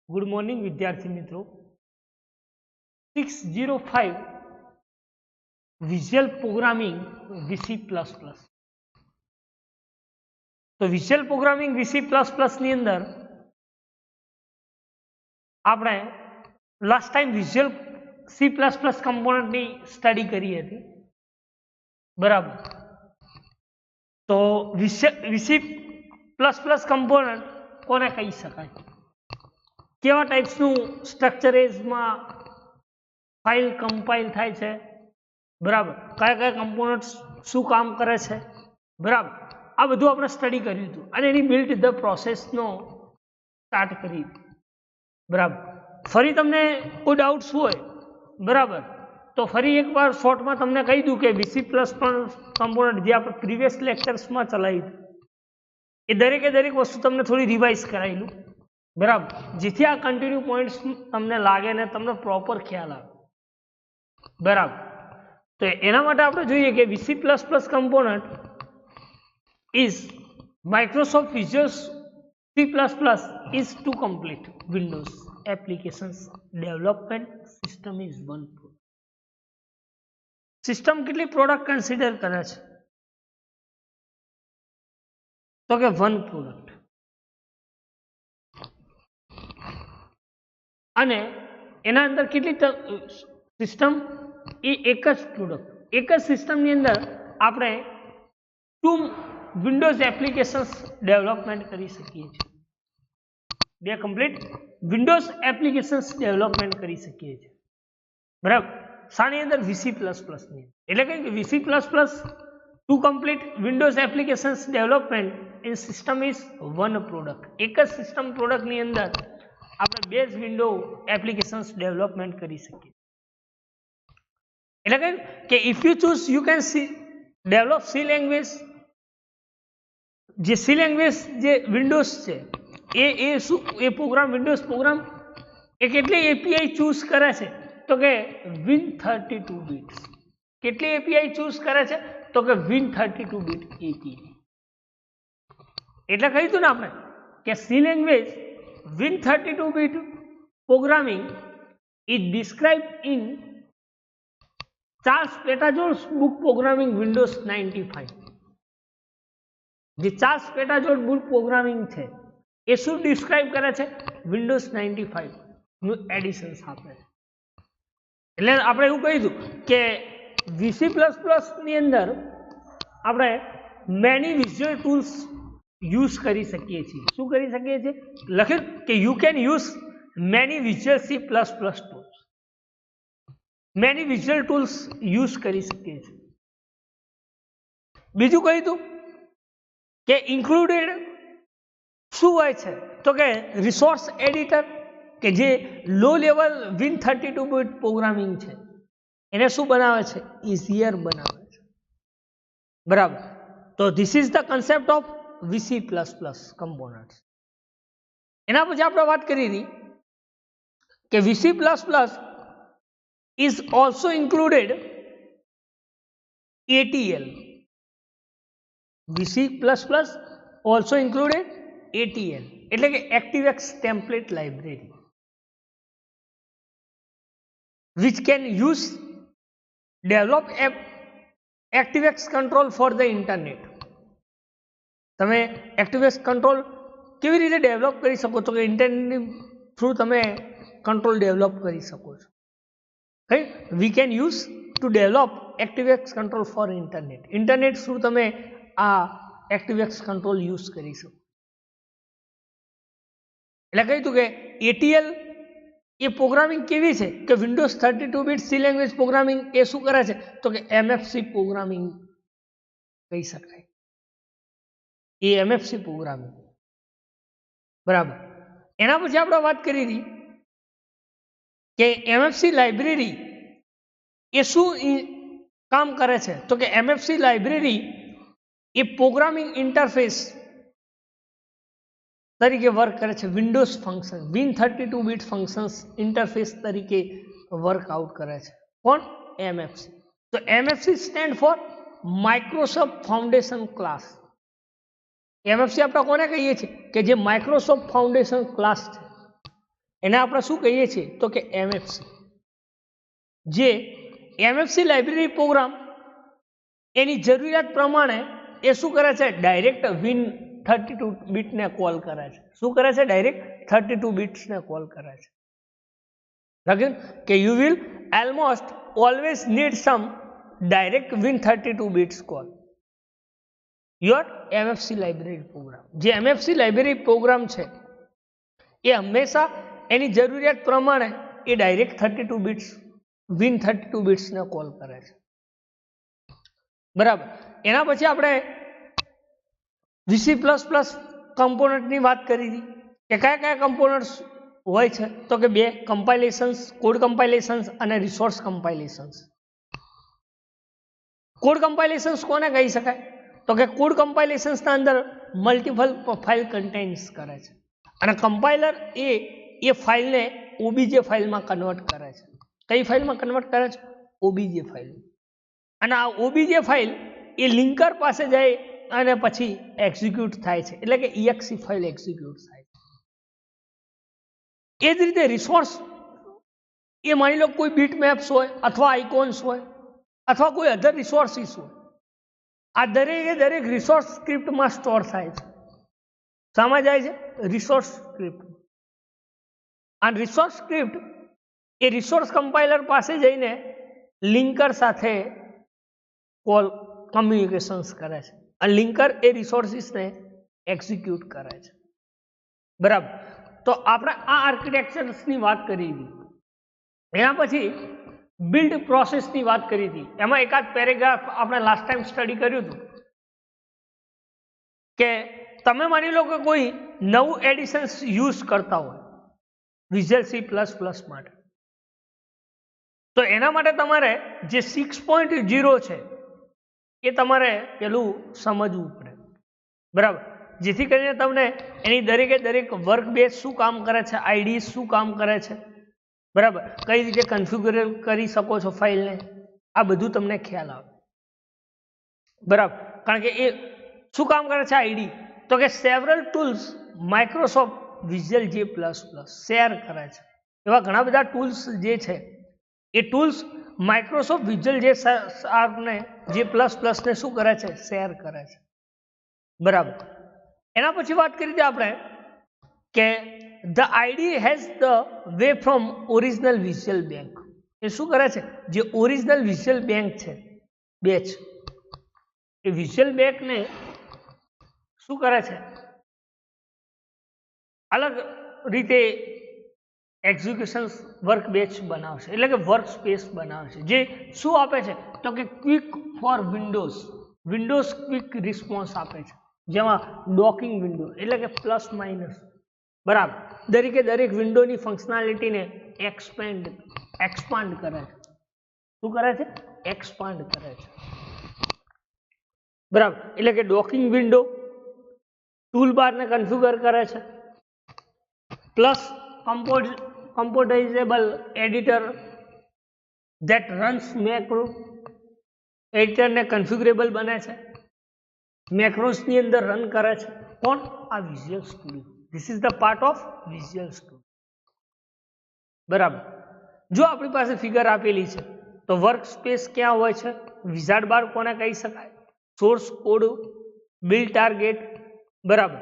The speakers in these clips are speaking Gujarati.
गुड मॉर्निंग विद्यार्थी मित्रों 605 विजुअल प्रोग्रामिंग VC++। तो विजुअल प्रोग्रामिंग VC++ ની અંદર આપણે લાસ્ટ ટાઈમ વિઝ્યુઅલ C++ કમ્પોનન્ટની સ્ટડી કરી હતી, બરાબર? તો VC++ કમ્પોનન્ટ કોને કહી શકાય, કેવા ટાઈપ્સનું સ્ટ્રક્ચરેઝમાં ફાઇલ કમ્પાઇલ થાય છે, બરાબર? કયા કયા કમ્પોનન્ટ્સ શું કામ કરે છે, બરાબર? આ બધું આપણે સ્ટડી કર્યું હતું અને એની બિલ્ટ ધ પ્રોસેસનો સ્ટાર્ટ કરી, બરાબર? ફરી તમને કોઈ ડાઉટ્સ હોય, બરાબર, તો ફરી એકવાર શોર્ટમાં તમને કહી દઉં કે VC++ કમ્પોનન્ટ જે આપણે પ્રીવિયસ લેક્ચર્સમાં ચલાવ્યું એ દરેકે દરેક વસ્તુ તમને થોડી રિવાઇઝ કરાયેલું, બરાબર, જેથી આ કન્ટિન્યુ પોઈન્ટ્સ તમને લાગે ને તમને પ્રોપર ખ્યાલ આવે, બરાબર? તો એના માટે આપણે જોઈએ કે VC++ component is Microsoft visual C++ is to complete Windows applications development system is one product. System કેટલી પ્રોડક્ટ કન્સિડર કરે છે? તો કે વન પ્રોડક્ટ. અને એના અંદર કેટલી સિસ્ટમ? એ એક જ પ્રોડક્ટ, એક જ સિસ્ટમની અંદર આપણે ટુ વિન્ડોઝ એપ્લિકેશન્સ ડેવલપમેન્ટ કરી શકીએ છીએ, બે કમ્પ્લીટ વિન્ડોઝ એપ્લિકેશન્સ ડેવલપમેન્ટ કરી શકીએ છીએ, બરાબર? શાની અંદર? VC++ ની. એટલે કે VC++ to complete Windows applications development in system is one product. એક જ સિસ્ટમ પ્રોડક્ટની અંદર આપણે બેઝ વિન્ડો એપ્લિકેશન્સ ડેવલપમેન્ટ કરી શકીએ. એટલે કે if you choose you can develop C language. જે સી લેંગ્વેજ જે વિન્ડોઝ છે એ શું, એ પ્રોગ્રામ વિન્ડોઝ પ્રોગ્રામ એ કેટલી એપીઆઈ ચૂઝ કરે છે? તો કે Win32 બિટ્સ. કેટલી એપીઆઈ ચૂઝ કરે છે? તો કે Win32 બિટ એપીઆઈ. એટલે કહ્યું હતું ને આપણે કે C language Win32 bit programming is described in Charles પેટાજોન્સ બુક પ્રોગ્રામિંગ વિન્ડોઝ 95. જે ચાર્લ્સ પેટાજોન્સ બુક પ્રોગ્રામિંગ છે એ શું ડિસ્ક્રાઇબ કરે છે? વિન્ડોઝ 95 નું એડિશન્સ આપે છે. એટલે આપણે એવું કહીશું કે VC++ ની અંદર આપણે મેની વિઝ્યુઅલ ટૂલ્સ યુઝ કરી શકીએ છીએ. શું કરી શકીએ છીએ? લખ્યું કે you can use many visual C++ tools. Many visual tools use કરી શકીએ છીએ. બીજું કહ્યું હતું કે ઇન્ક્લુડેડ શું હોય છે? તો કે રિસોર્સ એડિટર, કે જે low level Win32 bit programming છે એને શું બનાવે છે? ઇઝીયર બનાવે છે, બરાબર? તો this is the concept of VC++ component. એના પછી આપણે વાત કરી હતી કે VC++ is also included ATL. VC++ also included ATL એટલે કે ActiveX template library, which can use develop ActiveX control for the internet. તમે ActiveX કંટ્રોલ કેવી રીતે ડેવલપ કરી શકો છો? કે ઇન્ટરનેટની થ્રુ તમે કંટ્રોલ ડેવલપ કરી શકો છો. We can use to develop ActiveX control for internet. Internet through તમે આ ActiveX કંટ્રોલ યુઝ કરી શકો. એટલે કહ્યું હતું કે ATL એ પ્રોગ્રામિંગ કેવી છે? કે Windows 32 bit C language programming એ શું કરે છે? તો કે MFC પ્રોગ્રામિંગ કહી શકાય. એ MFC પ્રોગ્રામિંગ, બરાબર. એના પછી આપણે વાત કરી હતી કે MFC લાઇબ્રેરી એ શું કામ કરે છે? તો કે MFC લાઇબ્રેરી એ પ્રોગ્રામિંગ ઇન્ટરફેસ તરીકે વર્ક કરે છે. Windows function Win32 bit functions interface તરીકે વર્કઆઉટ કરે છે. કોણ? MFC. તો MFC stand four Microsoft foundation class. MFC આપણે કોને કહીએ છીએ? કે જે માઇક્રોસોફ્ટ ફાઉન્ડેશન ક્લાસ છે એને આપણે શું કહીએ છીએ તો કે MFC. જે MFC લાઇબ્રેરી પ્રોગ્રામ એની જરૂરિયાત પ્રમાણે એ શું કરે છે, ડાયરેક્ટ Win32 બીટને કોલ કરે છે. શું કરે છે? ડાયરેક્ટ 32 બીટ્સને કોલ કરે છે. લખ્યું કે you will almost always need some direct Win32 bits call your MFC library program. જે MFC લાઇબ્રેરી પ્રોગ્રામ છે એ હંમેશા એની જરૂરિયાત પ્રમાણે એ ડાયરેક્ટ 32 બીટ્સ Win32 બીટ્સને કોલ કરે છે. બરાબર. એના પછી આપણે VC++ કમ્પોનન્ટની વાત કરી હતી કે કયા કયા કમ્પોનન્ટ્સ હોય છે તો કે બે, કમ્પાઇલેશન્સ, કોડ કમ્પાઇલેશન્સ અને રિસોર્સ કમ્પાઇલેશન્સ. કોડ કમ્પાઇલેશન્સ કોને કહી શકાય તો કે કોડ કમ્પાઇલેશન્સના અંદર મલ્ટિપલ ફાઇલ કન્ટેન્સ કરે છે અને કમ્પાઇલર એ ફાઇલને OBJ ફાઇલમાં કન્વર્ટ કરે છે. કઈ ફાઇલમાં કન્વર્ટ કરે છે? OBJ file. અને આ OBJ ફાઇલ એ લિંકર પાસે જાય અને પછી એક્ઝિક્યુટ થાય છે, એટલે કે exe ફાઇલ એક્ઝિક્યુટ થાય છે. એ જ રીતે રિસોર્સ એ માની લો કોઈ બીટ મેપ્સ હોય અથવા આઇકોન્સ હોય અથવા કોઈ અધર રિસોર્સિસ હોય, આ દરેક રિસોર્સ સ્ક્રિપ્ટમાં સ્ટોર થાય છે. શામાં જાય છે? Resource script. આ રિસોર્સ સ્ક્રિપ્ટ એ રિસોર્સ કમ્પાઇલર પાસે જઈને લિંકર સાથે કમ્યુનિકેશન્સ કરે છે અને લિંકર એ રિસોર્સિસને એક્ઝિક્યુટ કરે છે. બરાબર. તો આપણે આ આર્કિટેક્ચર્સની વાત કરી હતી. એના પછી બિલ્ડ પ્રોસેસની વાત કરી હતી. એમાં એકાદ પેરેગ્રાફ આપણે લાસ્ટ ટાઈમ સ્ટડી કર્યું હતું કે તમે માની લો કે કોઈ નવું એડિશન્સ યુઝ કરતા હોય વિઝ્યુઅલ C++ માટે, તો એના માટે તમારે જે 6.0 છે એ તમારે પેલું સમજવું પડે. બરાબર. જેથી કરીને તમને એની દરેક વર્કબેઝ શું કામ કરે છે, આઈડી શું કામ કરે છે, બરાબર, કઈ રીતે કન્ફિગર કરી શકો છો ફાઇલને, આ બધું તમને ખ્યાલ આવે. બરાબર. કારણ કે એ શું કામ કરે છે આઈડી તો કે several tools Microsoft visual J++ share કરે છે. એવા ઘણા બધા ટૂલ્સ જે છે એ ટૂલ્સ માઇક્રોસોફ્ટ વિઝ્યુઅલ J# ને J++ ને શું કરે છે? શેર કરે છે. બરાબર. એના પછી વાત કરી હતી આપણે કે the ID has the way from original visual bank. એ શું કરે છે? જે ઓરિજિનલ વિઝ્યુઅલ બેંક છે, બેચ, એ વિઝ્યુઅલ બેંકને શું કરે છે? અલગ રીતે એક્ઝિક્યુશન વર્ક બેચ બનાવશે, એટલે કે વર્ક સ્પેસ બનાવશે. જે શું આપે છે તો કે quick for Windows quick response આપે છે, જેમાં ડોકિંગ વિન્ડો એટલે કે પ્લસ માઇનસ, બરાબર, દરેક વિન્ડોની ફંક્શનાલિટીને એક્સપાન્ડ કરે છે. શું કરે છે? એક્સપાન્ડ કરે છે. બરાબર. એટલે કે ડોકિંગ વિન્ડો ટૂલ બારને કન્ફિગર કરે છે, plus composable editor that runs macro એડિટરને કન્ફિગરેબલ બને છે, મેક્રોસની અંદર રન કરે છે. કોણ? આ Visual Studio. This is the part of Visual Studio. બરાબર. જો આપણી પાસે ફિગર આપેલી છે તો વર્ક સ્પેસ ક્યાં હોય છે? વિઝાર્ડ બાર કોને કહી શકાય? Source code, build target. બરાબર.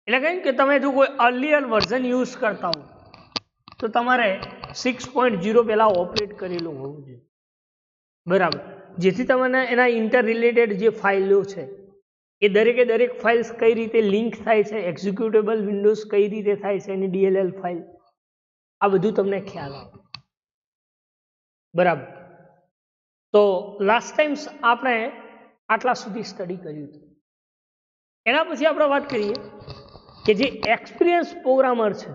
એટલે કે તમે જો કોઈ અર્લિયર વર્ઝન યુઝ કરતા હો તો તમારે 6.0 પહેલા ઓપરેટ કરેલું હોવું જોઈએ. બરાબર. જેથી તમને એના ઇન્ટર રિલેટેડ જે ફાઇલો છે એ દરેક ફાઇલ્સ કઈ રીતે લિંક થાય છે, એક્ઝિક્યુટેબલ વિન્ડોઝ કઈ રીતે થાય છે, એની DLL ફાઇલ, આ બધું તમને ખ્યાલ આવે. બરાબર. તો લાસ્ટ ટાઈમ આપણે આટલા સુધી સ્ટડી કર્યું હતું. એના પછી આપણે વાત કરીએ કે જે એક્સપિરિયન્સ પ્રોગ્રામર છે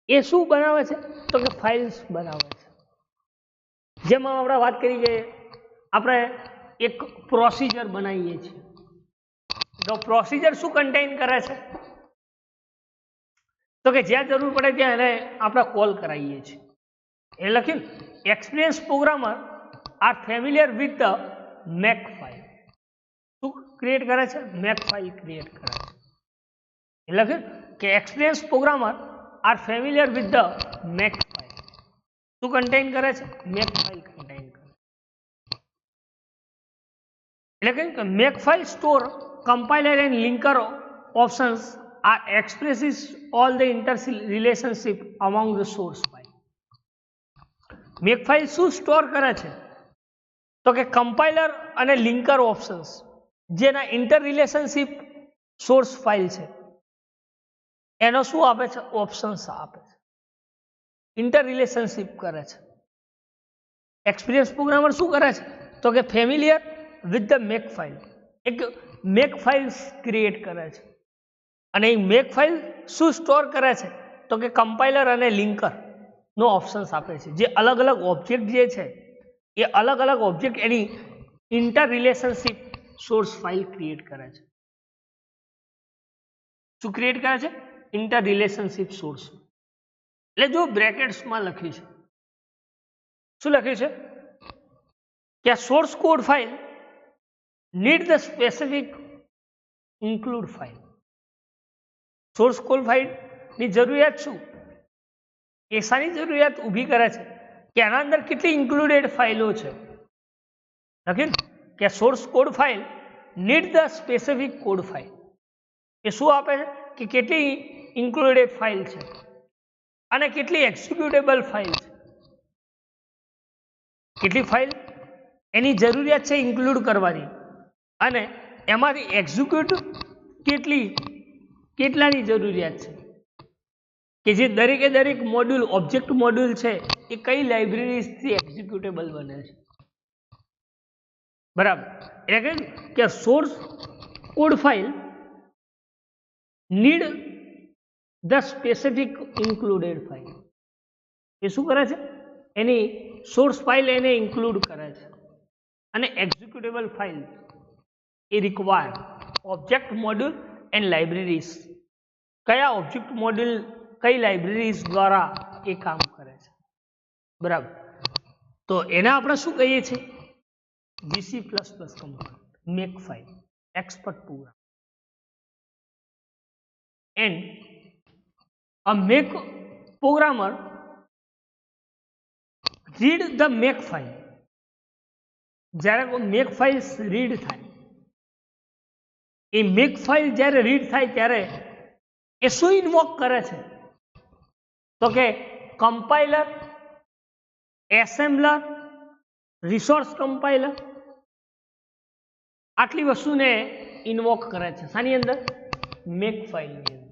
એ શું બનાવે છે તો કે ફાઇલ્સ બનાવે છે. જેમાં આપણે વાત કરી કે આપણે એક પ્રોસિજર બનાવીએ છીએ, તો પ્રોસિજર શું કન્ટેઇન કરે છે તો કે જ્યાં જરૂર પડે ત્યાં એને આપણે કોલ કરાવીએ છીએ. એ લખ્યું experience programmer are familiar with the make file. શું ક્રિએટ કરે છે? મેક ફાઇલ ક્રિએટ કરે છે. એ લખ્યું કે experience programmer are familiar with the make file. શું કન્ટેન કરે છે? મેક ફાઇલ કન્ટેન કરે. એટલે કે make file store compiler and linker options are expresses all the inter relationship among the source file. Make file શું સ્ટોર કરે છે? તો કે કમ્પાઇલર અને લિંકર ઓપ્શન્સ જેના ઇન્ટર રિલેશનશિપ સોર્સ ફાઇલ છે એનો શું આપે છે? ઓપ્શન્સ આપે છે. ઇન્ટર રિલેશનશિપ કરે છે. એક્સપિરિયન્સ પ્રોગ્રામર શું કરે છે? તો કે familiar with the make file, એક મેક ફાઇલ્સ ક્રિએટ કરે છે. અને એ મેક ફાઇલ શું સ્ટોર કરે છે? તો કે કમ્પાઇલર અને લિંકર નો ઓપ્શન્સ આપે છે. જે અલગ અલગ ઓબ્જેક્ટ જે છે એ અલગ અલગ ઓબ્જેક્ટ એની inter relationship source file create કરે છે. શું ક્રિએટ કરે છે? Inter relationship source. એટલે જો બ્રેકેટ્સમાં લખ્યું છે, શું લખ્યું છે કે આ source code file need the specific include file. Source code file ની જરૂરિયાત શું? એ શાની જરૂરિયાત ઊભી કરે છે કે આના અંદર કેટલી ઇન્ક્લુડેડ ફાઇલો છે. લખ્યું કે source code file need the specific code file. એ શું આપે છે કે કેટલી ઇન્ક્લુડેડ ફાઇલ છે અને કેટલી એક્ઝિક્યુટેબલ ફાઇલ છે. કેટલી ફાઇલ એની જરૂરિયાત છે ઇન્ક્લુડ કરવાની અને એમાંથી એક્ઝિક્યુટ કેટલાની જરૂરિયાત છે કે જે દરેકે દરેક મોડ્યુલ ઓબ્જેક્ટ મોડ્યુલ છે એ કઈ લાઇબ્રેરીઝથી એક્ઝિક્યુટેબલ બને છે. બરાબર. એટલે કે source code file need the specific included file. એ શું કરે છે? એની સોર્સ ફાઇલ એને ઇન્ક્લુડ કરે છે અને એક્ઝિક્યુટેબલ ફાઇલ એ require object module and libraries. કયા ઓબ્જેક્ટ મોડ્યુલ કઈ લાઇબ્રેરીઝ દ્વારા એ કામ કરે છે. બરાબર. તો એને આપણે શું કહીએ છીએ? VC++ component, make file, expert program. And a make programmer read the make file. જ્યારે મેક ફાઇલ્સ રીડ થાય, એ મેક ફાઇલ જ્યારે રીડ થાય ત્યારે એ શું ઇન્વોક કરે છે? તો કે કમ્પાઇલર, એસેમ્બલર, રિસોર્સ કમ્પાઇલર આટલી વસ્તુને ઇન્વોક કરે છે. શાની અંદર? મેક ફાઇલની અંદર.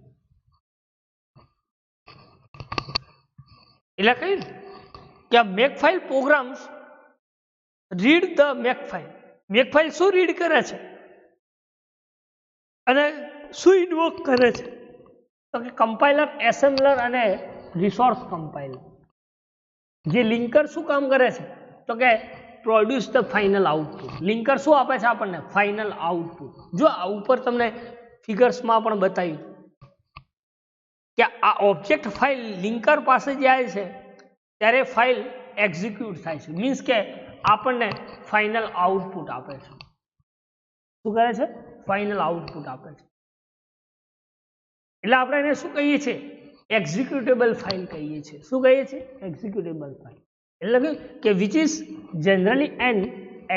એટલે કહ્યું કે આ make file programs read the make file. Make file શું રીડ કરે છે અને શું ઇન્વોક કરે છે? તો કે કમ્પાઇલર, એસેમ્બલર અને રિસોર્સ કમ્પાઇલર. જે લિંકર શું કામ કરે છે? તો કે produce the final output. Linker શું આપે છે આપણને? Final output. જો આ ઉપર તમને ફિગર્સમાં પણ બતાવ્યું કે આ ઓબ્જેક્ટ ફાઇલ લિંકર પાસે જાય છે ત્યારે ફાઇલ એક્ઝિક્યુટ થાય છે. મીન્સ કે આપણને ફાઇનલ આઉટપુટ આપે છે. શું કરે છે? ફાઇનલ આઉટપુટ આપે છે. એટલે આપણે એને શું કહીએ છીએ? એક્ઝિક્યુટેબલ ફાઇલ કહીએ છીએ. શું કહીએ છીએ? Executable file. એટલે કે which is generally an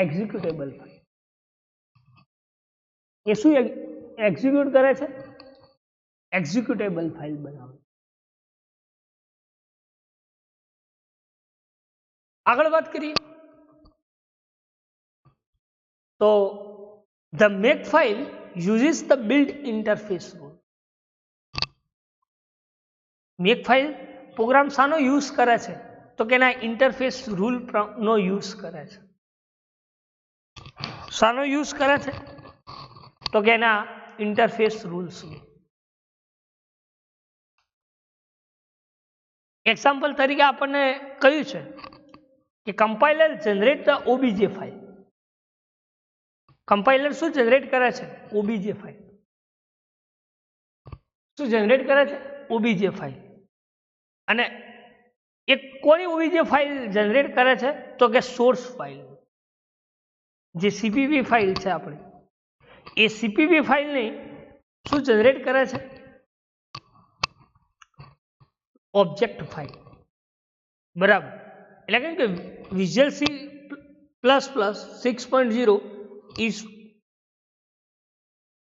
executable file. એ શું એક્ઝિક્યુટ કરે છે? એક્ઝિક્યુટેબલ ફાઇલ બનાવે. આગળ વાત કરીએ તો the make file uses the built interface rule. Make file program શાનો યુઝ કરે છે? તો કે એના ઇન્ટરફેસ રૂલ નો યુઝ કરે છે. શાનો યુઝ કરે છે? તો કે એના ઇન્ટરફેસ રૂલ્સ. એક્ઝામ્પલ તરીકે આપણને કહ્યું છે કે compiler generate the OBJ file. Compiler શું જનરેટ કરે છે? OBJ file. શું જનરેટ કરે છે? OBJ file. અને એ કોની ઓબીજે ફાઇલ જનરેટ કરે છે? તો કે સોર્સ ફાઇલ. જે સીપીપી ફાઇલ છે આપણી, એ સીપીપી ફાઇલને શું જનરેટ કરે છે? ઓબ્જેક્ટ ફાઇલ, બરાબર. એટલે કેમ કે visual C plus plus 6.0 is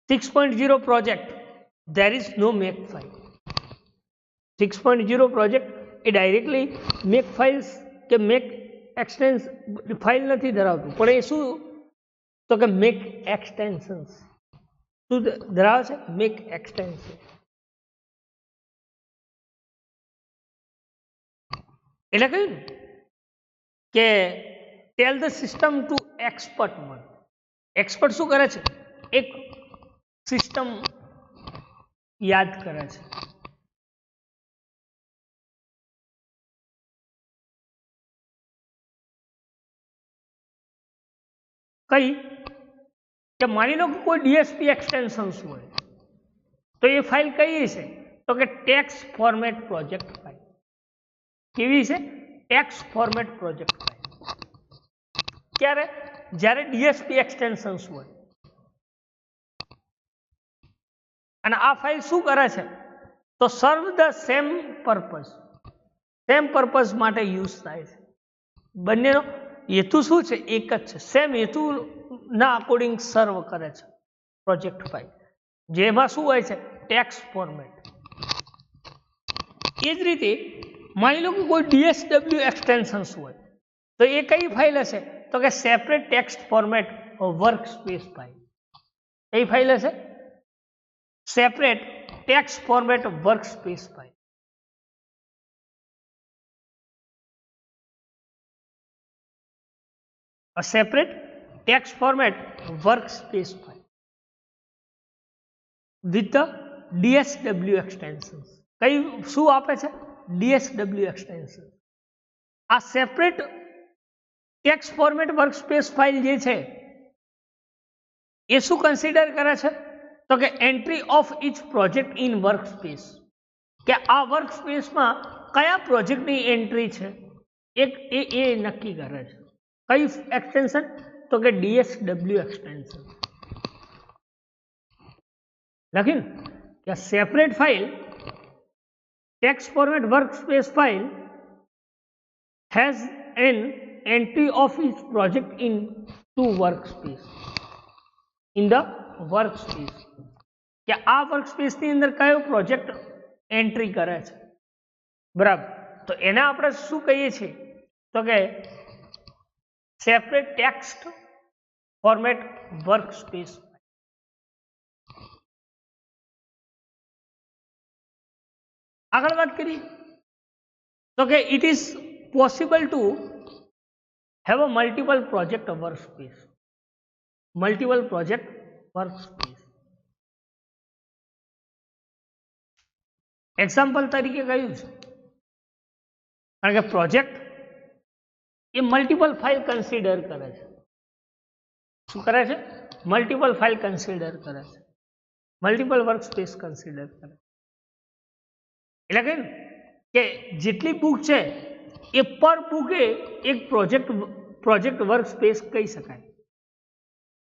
6.0 project, there is no make file. 6.0 project A directly make files કે મેક એક્સટેન્સ ફાઇલ નથી ધરાવતું, પણ એ શું તો કે મેક એક્સટેન્શન્સ શું ધરાવે છે? Make extension. એટલે કહ્યું ને કે tell the system to expert mode. Expert શું કરે છે? એક સિસ્ટમ યાદ કરે છે. કઈ કે માની લો કે કોઈ ડીએસપી એક્સટેન્શન્સ હોય તો એ ફાઇલ કઈ છે? તો કે ટેક્સ્ટ ફોર્મેટ પ્રોજેક્ટ ફાઇલ. કેવી છે? Text format project file. ક્યારે? જ્યારે ડીએસપી એક્સટેન્શન્સ હોય. અને આ ફાઇલ શું કરે છે? તો serve the same purpose, same purpose માટે યુઝ થાય છે. બંનેનો હેતુ શું છે? એક જ છે. સેમ હેતુના અકોર્ડિંગ સર્વ કરે છે પ્રોજેક્ટ ફાઇલ, જેમાં શું હોય છે? Text format. એ જ રીતે માની લો કે કોઈ ડીએસડબલ્યુ એક્સટેન્શન્સ હોય તો એ કઈ ફાઇલ હશે? તો કે separate text format work space file. કઈ ફાઇલ હશે? Separate text format work space file. A separate text format workspace file with the DSW extensions. કઈ શું આપે છે? DSW extension. આ separate text format workspace file જે છે એ શું કન્સિડર કરે છે? તો કે entry of each project in workspace, કે આ વર્કસ્પેસમાં કયા પ્રોજેક્ટની એન્ટ્રી છે એ નક્કી કરે છે. કઈ એક્સટેન્શન? તો કે DSW એક્સટેન્શન. લખીને કે separate file text format workspace file has an entry of each project in to workspace, in the workspace, કે આ વર્કસ્પેસની અંદર કયો પ્રોજેક્ટ એન્ટ્રી કરે છે. બરાબર. તો એને આપણે શું કહીએ છીએ? તો કે સેપરેટ ટેક્સ્ટ ફોર્મેટ વર્કસ્પેસ. આગળ વાત કરીએ તો કે it is possible to have a multiple project workspace. Multiple project workspace. Example તરીકે કયું છે? કારણ કે project a multiple file consider કરે છે. શું કરે છે? મલ્ટિપલ ફાઇલ કન્સિડર કરે છે, મલ્ટિપલ વર્કસ્પેસ કન્સિડર કરે. એટલે કે જેટલી બુક છે એ પર બુકે એક પ્રોજેક્ટ વર્કસ્પેસ કહી શકાય.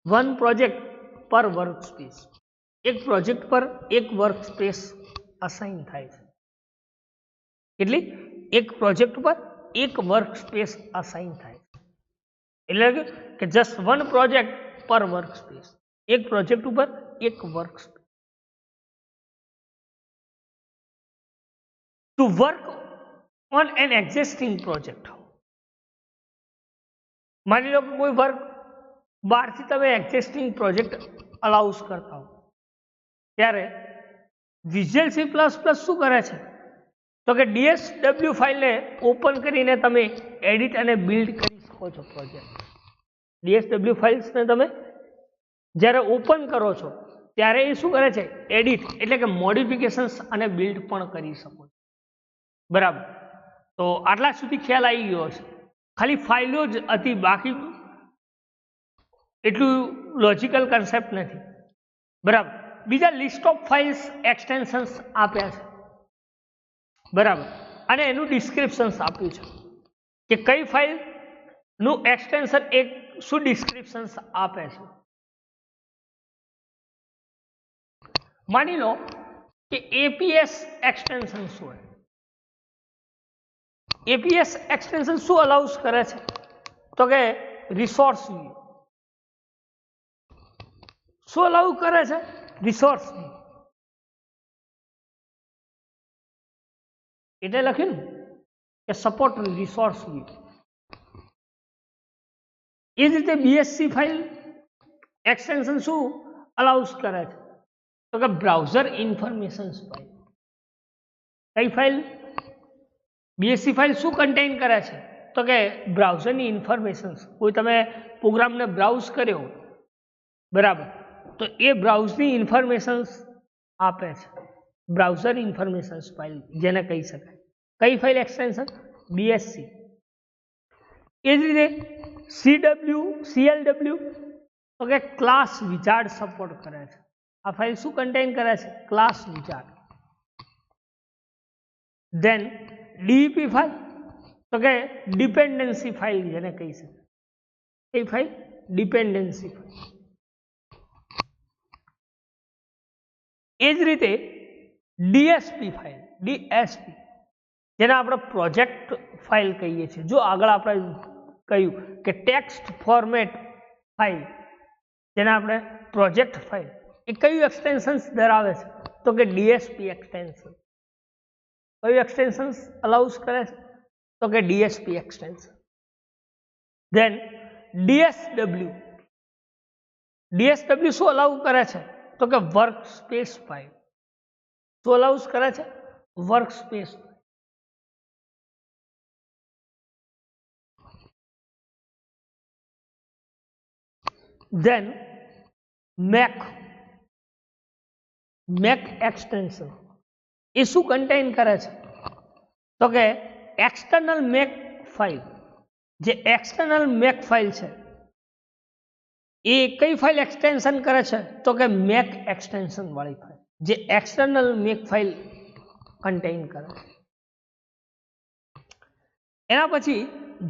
વન પ્રોજેક્ટ પર વર્કસ્પેસ. એક પ્રોજેક્ટ પર એક વર્કસ્પેસ અસાઇન થાય છે. કેટલી? એક પ્રોજેક્ટ પર એક વર્કસ્પેસ અસાઇન થાય છે. એટલે કે જસ્ટ વન પ્રોજેક્ટ પર વર્કસ્પેસ. એક પ્રોજેક્ટ ઉપર એક workspace. To work on an existing project. માની લો કે કોઈ વર્ક બહારથી તમે એક્ઝિસ્ટિંગ પ્રોજેક્ટ અલાઉઝ કરતા હો ત્યારે વિઝ્યુઅલ સી પ્લસ પ્લસ શું કરે છે? તો કે DSW ફાઇલને ઓપન કરીને તમે એડિટ અને બિલ્ડ કરી શકો છો પ્રોજેક્ટ. DSW ફાઇલ્સને તમે જ્યારે ઓપન કરો છો ત્યારે એ શું કરે છે? એડિટ એટલે કે મોડિફિકેશન્સ અને બિલ્ડ પણ કરી શકો છો. બરાબર. તો આટલા સુધી ખ્યાલ આવી ગયો હશે. ખાલી ફાઇલો જ હતી, બાકી એટલું લોજિકલ કન્સેપ્ટ નથી. બરાબર. બીજા લિસ્ટ ઓફ ફાઇલ્સ એક્સટેન્શન્સ આપ્યા છે. બરાબર. અને એનું ડિસ્ક્રિપ્શન્સ આપ્યું છે કે કઈ ફાઇલનું એક્સટેન્શન એક શું ડિસ્ક્રિપ્શન્સ આપે છે. માની લો કે APS એક્સટેન્શન્સ હોય એપીએસ એક્સટેન્શન શું અલાઉસ કરે છે તો કે રિસોર્સ વ્યૂ શું અલાઉ કરે છે રિસોર્સ વ્યૂ એટલે લખ્યું ને કે સપોર્ટ રિસોર્સ વ્યૂ એ જ રીતે બીએસસી ફાઇલ એક્સટેન્શન શું અલાઉસ કરે છે તો કે બ્રાઉઝર ઇન્ફોર્મેશન ફાઇલ કઈ ફાઇલ બીએસસી ફાઇલ શું કન્ટેન કરે છે તો કે બ્રાઉઝરની ઇન્ફોર્મેશન કોઈ તમે પ્રોગ્રામને બ્રાઉઝ કર્યો બરાબર તો એ બ્રાઉઝની ઇન્ફોર્મેશન્સ આપે છે બ્રાઉઝર ઇન્ફોર્મેશન ફાઇલ જેને કહી શકાય કઈ ફાઇલ એક્સટેન્શન બીએસસી એ જ રીતે સીએલડબ્લ્યુ તો કે ક્લાસ વિઝાર્ડ સપોર્ટ કરે છે આ ફાઇલ શું કન્ટેન કરે છે class wizard then DEP file તો કે ડિપેન્ડન્સી ફાઇલ જેને કહી શકાય કઈ ફાઇલ ડિપેન્ડન્સી ફાઇલ એ જ રીતે ડીએસપી ફાઇલ ડીએસપી જેને આપણે પ્રોજેક્ટ ફાઇલ કહીએ છીએ જો આગળ આપણે કહ્યું કે ટેક્સ્ટ ફોર્મેટ ફાઇલ જેને આપણે પ્રોજેક્ટ ફાઇલ એ કયું એક્સટેન્શન્સ ધરાવે છે તો કે ડીએસપી એક્સટેન્શન કયું એક્સટેન્શન્સ અલાઉસ કરે છે તો કે ડીએસપી એક્સટેન્શન ધેન ડીએસડબ્લ્યુ શું અલાઉ કરે છે તો કે વર્ક સ્પેસ ફાઇલ શું અલાઉસ કરે છે work space then make extension એ શું કન્ટેન કરે છે તો કે એક્સટર્નલ મેક ફાઇલ જે એક્સટર્નલ મેક ફાઇલ છે એ કઈ ફાઇલ એક્સટેન્શન કરે છે તો કે મેક એક્સટેન્શન વાળી ફાઇલ જે એક્સટર્નલ મેક ફાઇલ કન્ટેન કરે છે એના પછી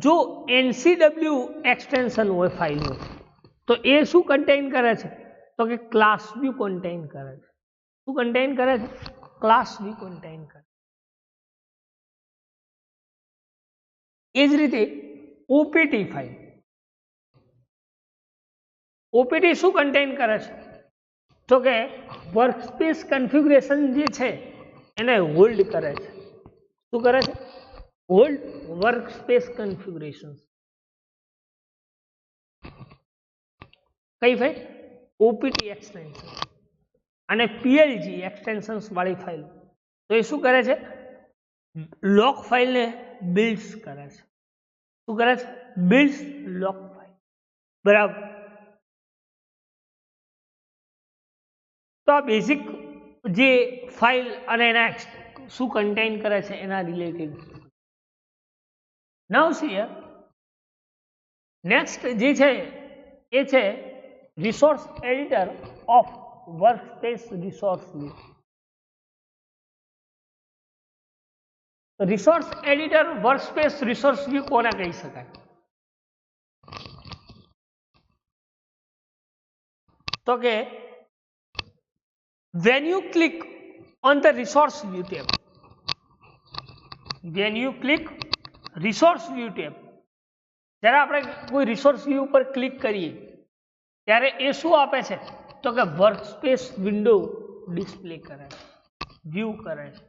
જો એનસીડબ્લ્યુ એક્સટેન્શન હોય ફાઇલનું તો એ શું કન્ટેન કરે છે તો કે ક્લાસ વ્યૂ કન્ટેન કરે છે શું કન્ટેન કરે છે ક્લાસ વ્યૂ કન્ટેન કરે એ જ રીતે ઓપીટી ફાઇલ ઓપીટી શું કન્ટેન કરે છે તો કે વર્કસ્પેસ કન્ફિગ્યુરેશન જે છે એને હોલ્ડ કરે છે શું કરે છે હોલ્ડ વર્કસ્પેસ કન્ફિગ્યુરેશન કઈ ફાઇલ ઓપીટી એક્સટેન્શન અને પીએલજી એક્સટેન્શન્સ વાળી ફાઇલ તો એ શું કરે છે લોક ફાઇલને બિલ્ડ્સ કરે છે શું કરે છે બિલ્ડ્સ લોક ફાઇલ બરાબર તો આ બેઝિક જે ફાઇલ અને એના શું કન્ટેન કરે છે એના related now C here next જે છે એ છે resource editor of workspace resource view resource editor workspace resource view કોને કહી શકાય તો કે when you click on the resource view tab જ્યારે આપણે કોઈ રિસોર્સ વ્યૂ ઉપર ક્લિક કરીએ ત્યારે એ શું આપે છે તો કે વર્કસ્પેસ વિન્ડો ડિસ્પ્લે કરે છે વ્યૂ કરે છે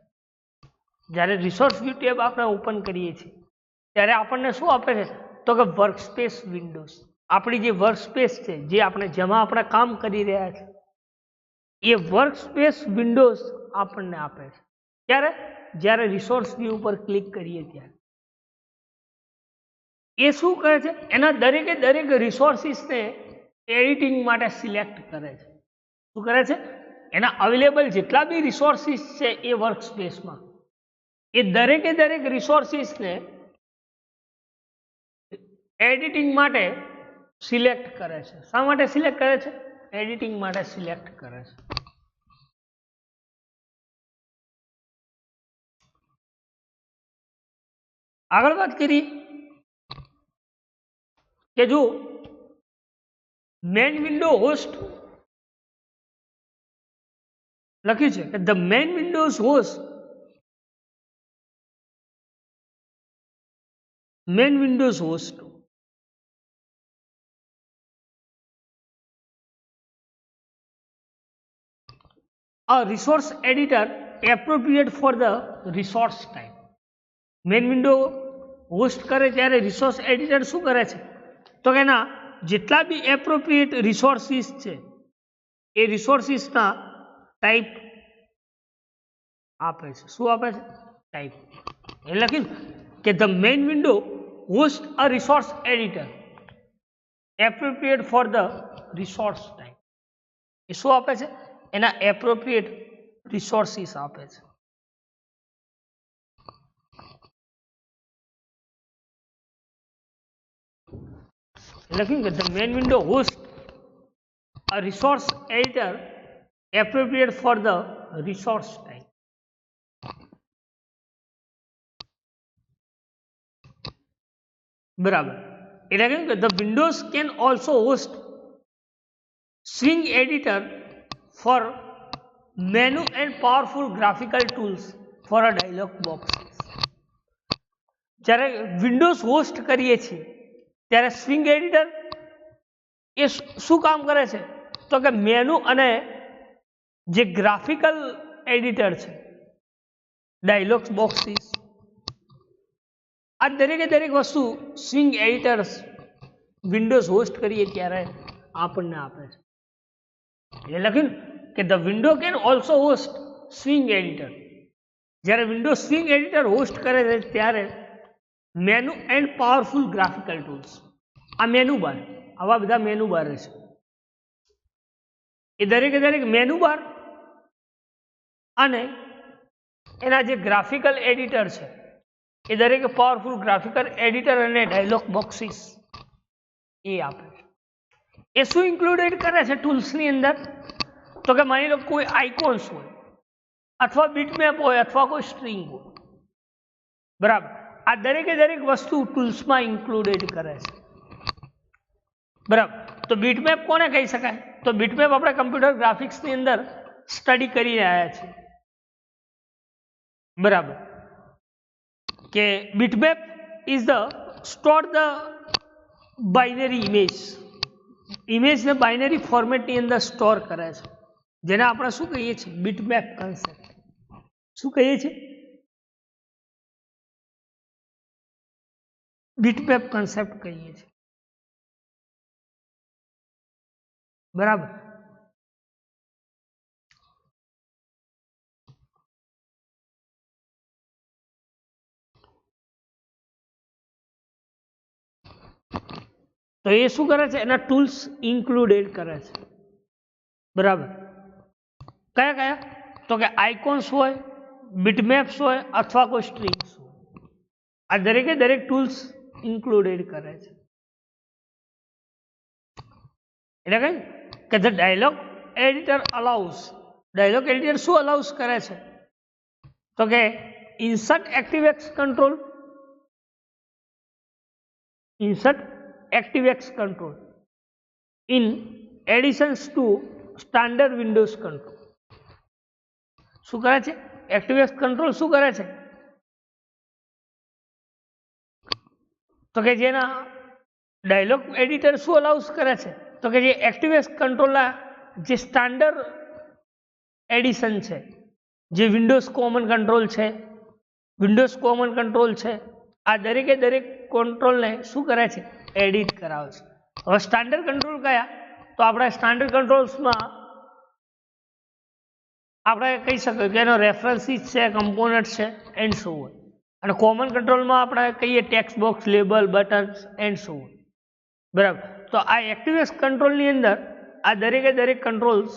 જ્યારે રિસોર્સ વ્યૂ ટેબ આપણે ઓપન કરીએ છીએ ત્યારે આપણને શું આપે છે તો કે વર્કસ્પેસ વિન્ડોઝ આપણી જે વર્કસ્પેસ છે જે આપણે જેમાં આપણે કામ કરી રહ્યા છીએ એ વર્કસ્પેસ વિન્ડોઝ આપણને આપે છે ત્યારે જ્યારે રિસોર્સ વ્યૂ ઉપર ક્લિક કરીએ ત્યારે એ શું કરે છે એના દરેકે દરેક રિસોર્સિસને એડિટિંગ માટે સિલેક્ટ કરે છે શું કરે છે એના અવેલેબલ જેટલા બી રિસોર્સિસ છે એ વર્કસ્પેસમાં એ દરેકે દરેક રિસોર્સિસને એડિટિંગ માટે સિલેક્ટ કરે છે શા માટે સિલેક્ટ કરે છે એડિટિંગ માટે સિલેક્ટ કરે છે આગળ વાત કરીએ કે જો મેન વિન્ડો હોસ્ટ લખ્યું છે કે the main Windows host main Windows host a resource editor appropriate for the resource type. Main window host કરે ત્યારે રિસોર્સ એડિટર શું કરે છે તો કે એના જેટલા બી એપ્રોપ્રિએટ રિસોર્સિસ છે એ રિસોર્સિસના ટાઈપ આપે છે. શું આપે છે? ટાઈપ. એ લખ્યું કે the main window host a resource editor appropriate for the resource type. એ શું આપે છે? એના એપ્રોપ્રિએટ રિસોર્સિસ આપે છે. લખ્યું કે the main window host a resource editor appropriate for the resource type. બરાબર. એટલે કહ્યું કે the Windows can also host swing editor for menu and powerful graphical tools for a dialog box. જ્યારે વિન્ડોઝ હોસ્ટ કરીએ છીએ ત્યારે સ્વિંગ એડિટર એ શું કામ કરે છે તો કે મેનુ અને જે ગ્રાફિકલ એડિટર છે ડાયલોગ બોક્સીસ આ દરેકે દરેક વસ્તુ સ્વિંગ એડિટર્સ વિન્ડોઝ હોસ્ટ કરીએ ત્યારે આપણને આપે છે. એટલે લખ્યું કે the window can also host swing editor. જ્યારે વિન્ડોઝ સ્વિંગ એડિટર હોસ્ટ કરે છે ત્યારે menu and powerful graphical tools આ મેનુ બાર આવા બધા મેનુ બાર છે એ દરેકે દરેક મેનુ બાર અને એના જે ગ્રાફિકલ એડિટર છે એ દરેકે પાવરફુલ ગ્રાફિકલ એડિટર અને ડાયલોગ બોક્સીસ એ આપે છે. એ શું ઇન્ક્લુડેડ કરે છે ટૂલ્સની અંદર તો કે માની લો કોઈ આઇકોન્સ હોય અથવા બીટમેપ હોય અથવા કોઈ સ્ટ્રિંગ હોય. બરાબર. આ દરેકે દરેક વસ્તુ ટૂલ્સમાં ઇન્ક્લુડેડ કરે છે. બરાબર. તો બીટમેપ કોને કહી શકાય તો બીટમેપ આપણે કમ્પ્યુટર ગ્રાફિક્સની અંદર સ્ટડી કરી રહ્યા છીએ. બરાબર. કે bitmap is the store the binary ઇમેજને બાઇનરી ફોર્મેટની અંદર સ્ટોર કરે છે જેને આપણે શું કહીએ છીએ બીટમેપ કન્સેપ્ટ. શું કહીએ છીએ? બીટમેપ કન્સેપ્ટ કહીએ છીએ. બરાબર. તો એ શું કરે છે એના ટૂલ્સ ઇન્ક્લુડેડ કરે છે. બરાબર. કયા કયા તો કે આઇકોન્સ હોય બીટમેપ્સ હોય અથવા કોઈ સ્ટ્રિંગ્સ હોય આ દરેકે દરેક ટૂલ્સ ઇન્ક્લુડેડ કરે છે. એટલે કે the dialog editor allows dialog editor શું અલાઉઝ કરે છે તો કે insert ActiveX control in additions to standard Windows control. શું કરે છે? એક્ટિવેક્સ કંટ્રોલ શું કરે છે તો કે જેના ડાયલોગ એડિટર શું અલાઉઝ કરે છે તો કે જે એક્ટિવેક્સ કંટ્રોલના જે સ્ટાન્ડર્ડ એડિશન છે જે વિન્ડોઝ કોમન કંટ્રોલ છે આ દરેકે દરેક કંટ્રોલને શું કરે છે એડિટ કરાવે છે. હવે સ્ટાન્ડર્ડ કંટ્રોલ કયા તો આપણે સ્ટાન્ડર્ડ કંટ્રોલ્સમાં આપણે કહી શકીએ કે એનો રેફરન્સીસ છે કમ્પોનન્ટ છે એન્ડ સો ઓન. અને કોમન કંટ્રોલમાં આપણે કહીએ text box label buttons and so on. બરાબર. તો આ એક્ટિવેક્સ કંટ્રોલની અંદર આ દરેકે દરેક કંટ્રોલ્સ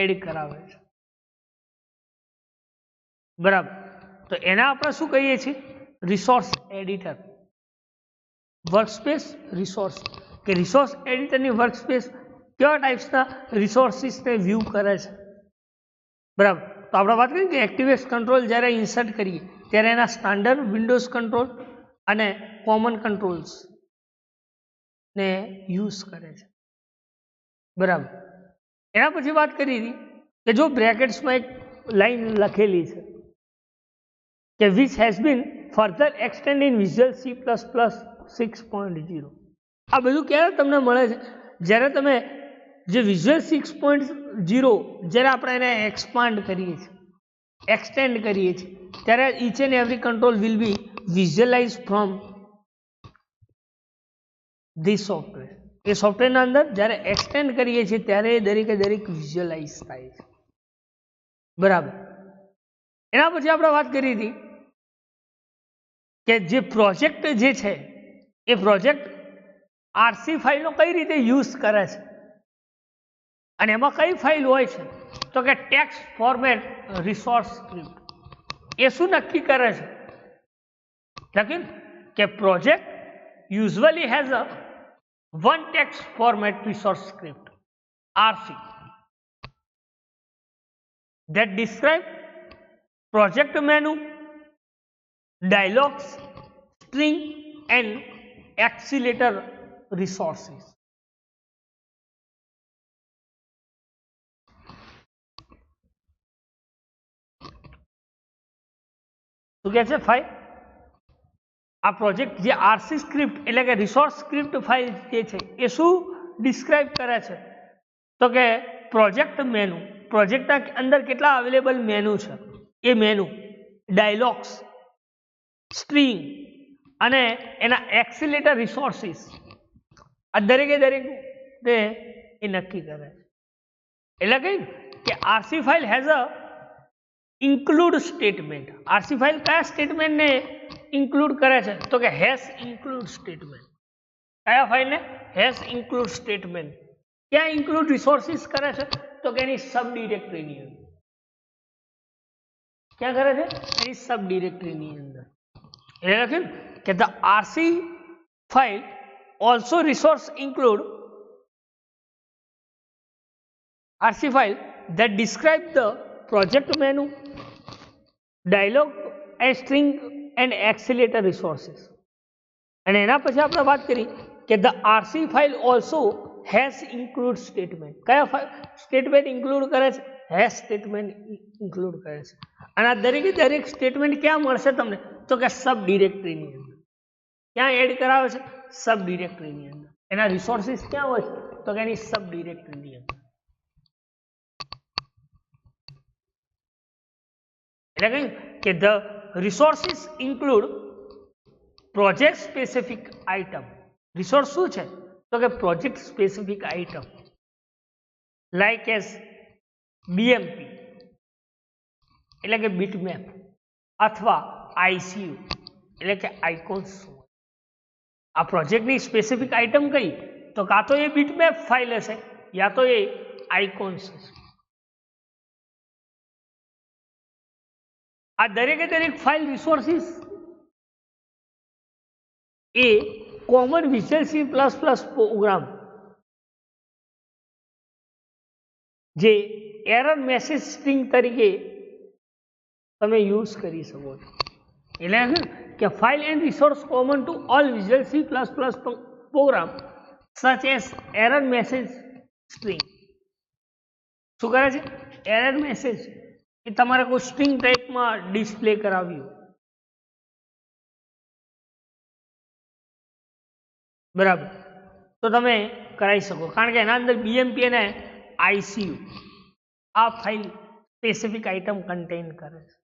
એડ કરાવે છે. બરાબર. તો એના આપણે શું કહીએ છીએ રિસોર્સ એડિટર વર્કસ્પેસ રિસોર્સ કે રિસોર્સ એડિટરની વર્કસ્પેસ કેવા ટાઈપ્સના રિસોર્સિસને વ્યૂ કરે છે. બરાબર. તો આપણે વાત કરીએ કે એક્ટિવેક્સ કંટ્રોલ જ્યારે ઇન્સર્ટ કરીએ ત્યારે એના સ્ટાન્ડર્ડ વિન્ડોઝ કંટ્રોલ અને કોમન કંટ્રોલ્સ ને યુઝ કરે છે. બરાબર. એના પછી વાત કરી હતી કે જો બ્રેકેટ્સમાં એક લાઈન લખેલી છે કે which has been further extend in visual C++ 6.0. આ બધું ક્યારે તમને મળે છે? જ્યારે તમે જે વિઝ્યુઅલ 6.0 જ્યારે આપણે એને એક્સપાન્ડ કરીએ છીએ, એક્સટેન્ડ કરીએ છીએ, ત્યારે each and every control will be visualize from this software. એ સોફ્ટવેરના અંદર જ્યારે એક્સટેન્ડ કરીએ છીએ ત્યારે દરેકે દરેક વિઝ્યુઅલાઇઝ થાય છે. બરાબર. એના પછી આપણે વાત કરી હતી કે જે પ્રોજેક્ટ જે છે એ પ્રોજેક્ટ આરસી ફાઇલનો કઈ રીતે યુઝ કરે છે અને એમાં કઈ ફાઇલ હોય છે, તો કે ટેક્સ્ટ ફોર્મેટ રિસોર્સ સ્ક્રિપ્ટ. એ શું નક્કી કરે છે? લખ્યું કે project usually has a one text format resource script RC that describe project menu, dialogues, string and accelerator resources. શું કહે છે ફાઇલ? આ પ્રોજેક્ટ જે આરસી સ્ક્રિપ્ટ એટલે કે રિસોર્સ સ્ક્રિપ્ટ ફાઇલ જે છે એ શું ડિસ્ક્રાઇબ કરે છે? તો કે પ્રોજેક્ટ મેનુ, પ્રોજેક્ટના અંદર કેટલા અવેલેબલ મેનુ છે એ મેનુ, ડાયલોગ્સ, સ્ટ્રિંગ અને એના એક્સિલેટર રિસોર્સિસ, આ દરેકે દરેક એ નક્કી કરે છે. એટલે કે RC file has a include statement. RC file કયા સ્ટેટમેન્ટને ઇન્ક્લુડ કરે છે? તો કે હેશ ઇન્ક્લુડ સ્ટેટમેન્ટ. કયા ફાઇલને? Hash include statement. ક્યાં ઇન્ક્લુડ રિસોર્સિસ કરે છે? તો કે એની સબ ડિરેક્ટરીની અંદર. ક્યાં કરે છે? એની સબ ડિરેક્ટરીની અંદર. એટલે લખ્યું કે the RC file also resource include RC file that describe the project menu, dialogue and string and accelerator resources. અને એના પછી આપણે વાત કરી કે the RC file also has include statement. કયા સ્ટેટમેન્ટ ઇન્ક્લુડ કરે છે? હેશ સ્ટેટમેન્ટ ઇન્ક્લુડ કરે છે. અને આ દરેકે દરેક સ્ટેટમેન્ટ ક્યાં મળશે તમને? તો કે સબ ડિરેક્ટરીની અંદર. ક્યાં એડ કરાવે છે? સબ ડિરેક્ટરીની અંદર. એના રિસોર્સિસ ક્યાં હોય છે? તો કે એની સબ ડિરેક્ટરીની અંદર. એટલે કહ્યું કે the resources include project specific item. Resource શું છે? તો કે project specific item like as BMP એટલે કે બીટમેપ અથવા આઈસીયુ એટલે કે આઇકોન્સ. આ પ્રોજેક્ટની સ્પેસિફિક આઇટમ કઈ? તો કાં તો એ બીટમેપ ફાઇલ હશે યા તો એ આઇકોન્સ હશે. આ દરેકે દરેક ફાઇલ રિસોર્સિસ એ કોમન વિઝ્યુઅલ C++ પ્રોગ્રામ જે એરર મેસેજ સ્ટ્રિંગ તરીકે તમે યુઝ કરી શકો છો. એટલે કે file and resource common to all visual C++ program such as error message string. શું કરે છે? એરર મેસેજ એ તમારે કોઈ સ્ટ્રિંગ ટાઈપમાં ડિસ્પ્લે કરાવ્યું, બરાબર, તો તમે કરાવી શકો. કારણ કે એના અંદર બીએમપી અને આઈસીયુ આ ફાઇલ સ્પેસિફિક આઇટમ કન્ટેન કરે છે.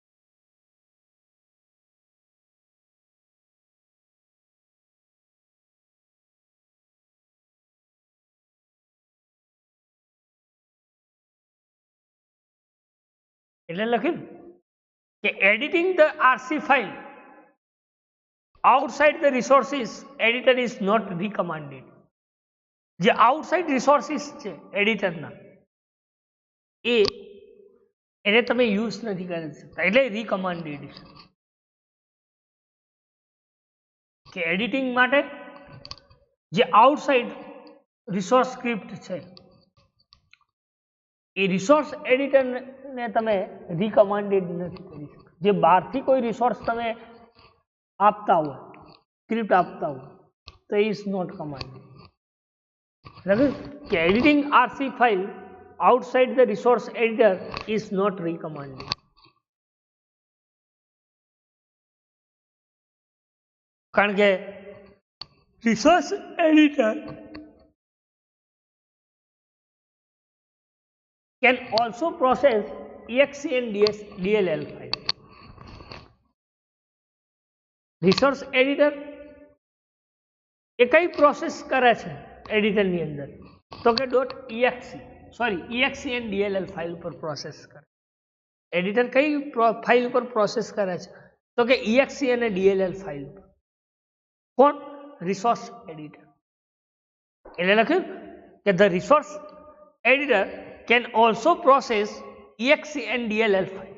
એટલે લખ્યું કે editing the RC file outside the resources editor is not recommended. જે આઉટસાઇડ રિસોર્સિસ છે એડિટરના એને તમે યુઝ નથી કરી શકતા, એટલે રિકમેન્ડેડ છે. કે એડિટિંગ માટે જે આઉટસાઇડ રિસોર્સ સ્ક્રિપ્ટ છે એ રિસોર્સ એડિટરને તમે રિકમેન્ડેડ નથી કરી શકતા. જે બહારથી કોઈ રિસોર્સ તમે આપતા હોય, સ્ક્રિપ્ટ આપતા હોય, તો ઇઝ નોટ કમાન્ડેડ. કે editing RC file outside the resource editor is not recommended. કારણ કે resource editor can also process exe and dll file. Resource editor એ કઈ પ્રોસેસ કરે છે એડિટરની અંદર? તો કે exe and dll ફાઇલ પર પ્રોસેસ કરે. એડિટર કઈ ફાઇલ પર પ્રોસેસ કરે છે? તો કે exe અને dll ફાઇલ પર. કોણ? Resource editor. એટલે લખ્યું કે the resource editor can also process exe and dll file.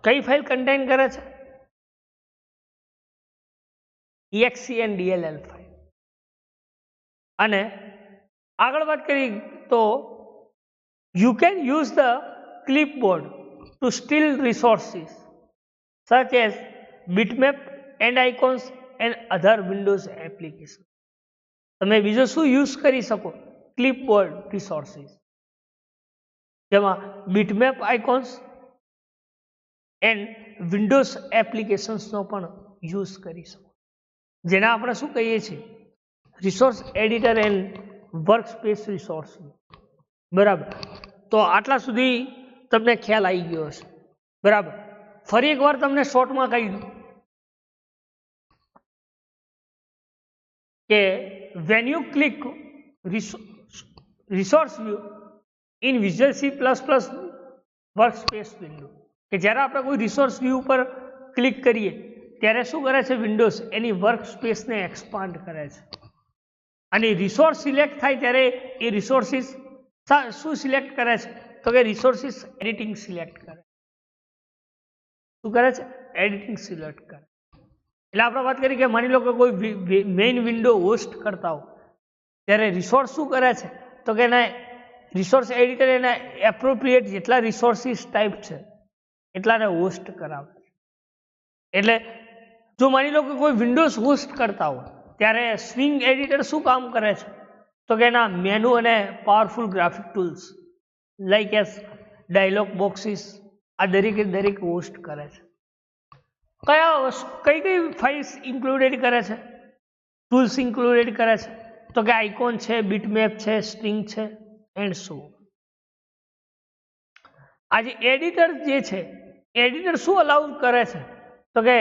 કઈ ફાઇલ કન્ટેન કરે છે? exe and dll file. અને આગળ વાત કરી તો you can use the clipboard to steal resources such as bitmap and icons and other Windows applications. તમે બીજો શું યુઝ કરી શકો? ક્લિપબોર્ડ રિસોર્સિસ, જેમાં બીટમેપ આઇકોન્સ એન્ડ વિન્ડોઝ એપ્લિકેશન્સનો પણ યુઝ કરી શકો, જેને આપણે શું કહીએ છીએ? Resource editor and workspace resource. બરાબર. તો આટલા સુધી તમને ખ્યાલ આવી ગયો હશે. બરાબર. ફરી એકવાર તમને શોર્ટમાં કહી દઉં કે when you click resource view in Visual C++ workspace window, કે જ્યારે આપણે કોઈ રિસોર્સ વ્યૂ ઉપર ક્લિક કરીએ ત્યારે શું કરે છે? વિન્ડોઝ એની વર્કસ્પેસને એક્સપાન્ડ કરે છે. અને રિસોર્સ સિલેક્ટ થાય ત્યારે એ રિસોર્સિસ શું સિલેક્ટ કરે છે? તો કે રિસોર્સિસ એડિટિંગ સિલેક્ટ કરે. શું કરે છે? એડિટિંગ સિલેક્ટ કરે. એટલે આપણે વાત કરી કે માની લો કે કોઈ મેઇન વિન્ડો હોસ્ટ કરતા હો ત્યારે રિસોર્સ શું કરે છે? તો કે એના રિસોર્સ એડિટર એના એપ્રોપ્રિએટ જેટલા રિસોર્સિસ ટાઈપ છે એટલાને હોસ્ટ કરાવે. એટલે જો માની લો કે કોઈ વિન્ડોઝ હોસ્ટ કરતા હોય ત્યારે સ્વિંગ એડિટર શું કામ કરે છે? તો કે એના મેનુ અને powerful graphic tools like as dialog boxes આ દરેક હોસ્ટ કરે છે. કઈ ફાઇલ્સ ઇન્ક્લુડેડ કરે છે? ટૂલ્સ ઇન્ક્લુડેડ કરે છે. તો કે આઇકોન છે, બીટમેપ છે, સ્ટ્રિંગ છે એન્ડ સો. આજે એડિટર જે છે એડિટર શું અલાઉ કરે છે? તો કે